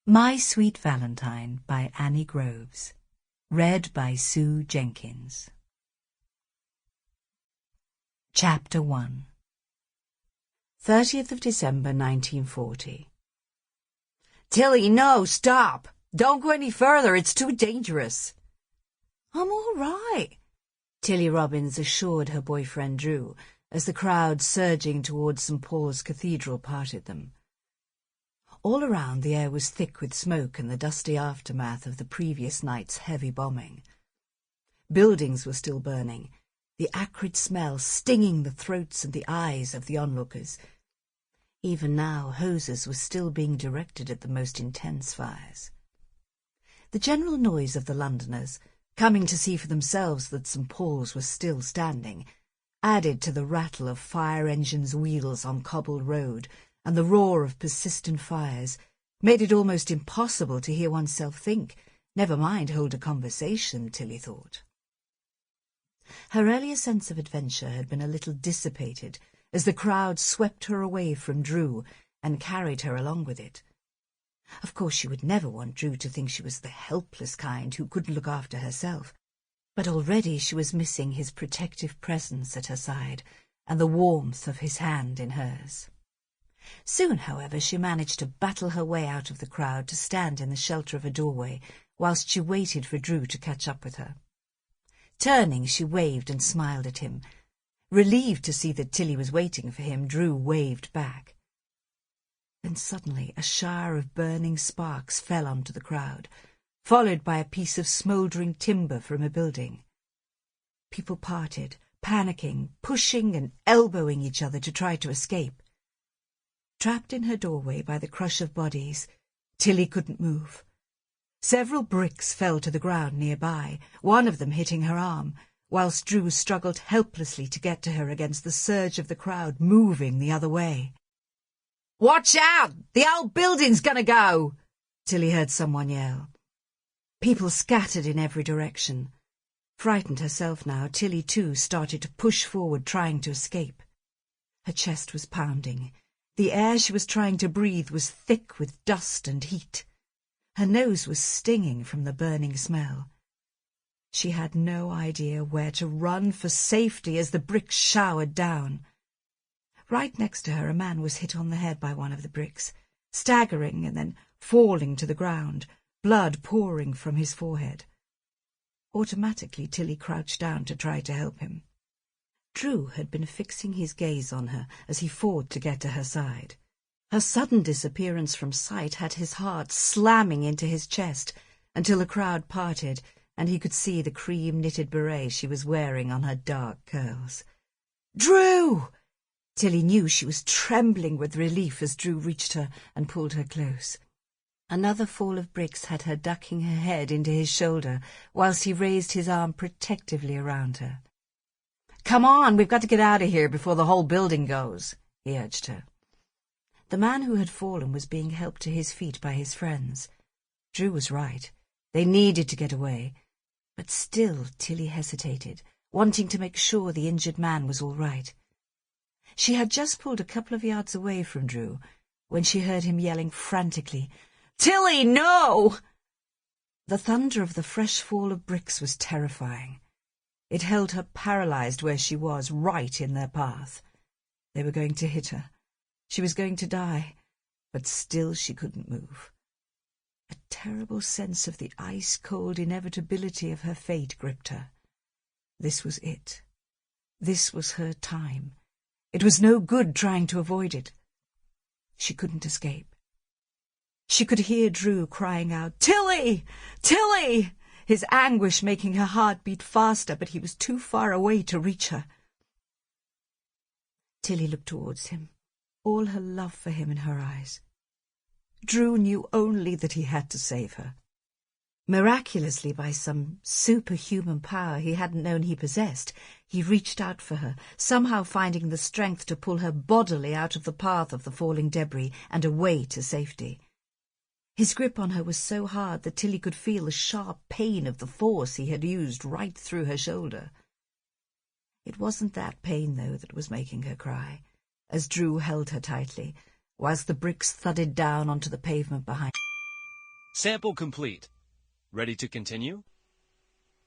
My Sweet Valentine by Annie Groves. Read by Sue Jenkins. Chapter 1. 30th of December 1940. Tilly, no, stop! Don't go any further, it's too dangerous. I'm all right, Tilly Robbins assured her boyfriend Drew, as the crowd surging towards St. Paul's Cathedral parted them. All around the air was thick with smoke and the dusty aftermath of the previous night's heavy bombing. Buildings were still burning, the acrid smell stinging the throats and the eyes of the onlookers. Even now, hoses were still being directed at the most intense fires. The general noise of the Londoners, coming to see for themselves that St. Paul's was still standing, added to the rattle of fire engines' wheels on cobbled road and the roar of persistent fires, made it almost impossible to hear oneself think, never mind hold a conversation, Tilly thought. Her earlier sense of adventure had been a little dissipated as the crowd swept her away from Drew and carried her along with it. Of course, she would never want Drew to think she was the helpless kind who couldn't look after herself, but already she was missing his protective presence at her side and the warmth of his hand in hers. Soon, however, she managed to battle her way out of the crowd to stand in the shelter of a doorway whilst she waited for Drew to catch up with her. Turning, she waved and smiled at him. Relieved to see that Tilly was waiting for him, Drew waved back. Then suddenly a shower of burning sparks fell onto the crowd, followed by a piece of smouldering timber from a building. People parted, panicking, pushing and elbowing each other to try to escape. Trapped in her doorway by the crush of bodies, Tilly couldn't move. Several bricks fell to the ground nearby, one of them hitting her arm, whilst Drew struggled helplessly to get to her against the surge of the crowd moving the other way. "Watch out! The old building's gonna go!" Tilly heard someone yell. People scattered in every direction. Frightened herself now, Tilly too started to push forward, trying to escape. Her chest was pounding. The air she was trying to breathe was thick with dust and heat. Her nose was stinging from the burning smell. She had no idea where to run for safety as the bricks showered down. Right next to her, a man was hit on the head by one of the bricks, staggering and then falling to the ground, blood pouring from his forehead. Automatically, Tilly crouched down to try to help him. Drew had been fixing his gaze on her as he fought to get to her side. Her sudden disappearance from sight had his heart slamming into his chest until the crowd parted and he could see the cream-knitted beret she was wearing on her dark curls. "Drew!" Tilly knew she was trembling with relief as Drew reached her and pulled her close. Another fall of bricks had her ducking her head into his shoulder whilst he raised his arm protectively around her. "Come on, we've got to get out of here before the whole building goes," he urged her. The man who had fallen was being helped to his feet by his friends. Drew was right. They needed to get away. But still Tilly hesitated, wanting to make sure the injured man was all right. She had just pulled a couple of yards away from Drew when she heard him yelling frantically, "Tilly, no!" The thunder of the fresh fall of bricks was terrifying. It held her paralysed where she was, right in their path. They were going to hit her. She was going to die, but still she couldn't move. A terrible sense of the ice-cold inevitability of her fate gripped her. This was it. This was her time. It was no good trying to avoid it. She couldn't escape. She could hear Drew crying out, "Tilly! Tilly!" his anguish making her heart beat faster, but he was too far away to reach her. Tilly looked towards him, all her love for him in her eyes. Drew knew only that he had to save her. Miraculously, by some superhuman power he hadn't known he possessed, he reached out for her, somehow finding the strength to pull her bodily out of the path of the falling debris and away to safety. His grip on her was so hard that Tilly could feel the sharp pain of the force he had used right through her shoulder. It wasn't that pain, though, that was making her cry, as Drew held her tightly, whilst the bricks thudded down onto the pavement behind. Sample complete. Ready to continue?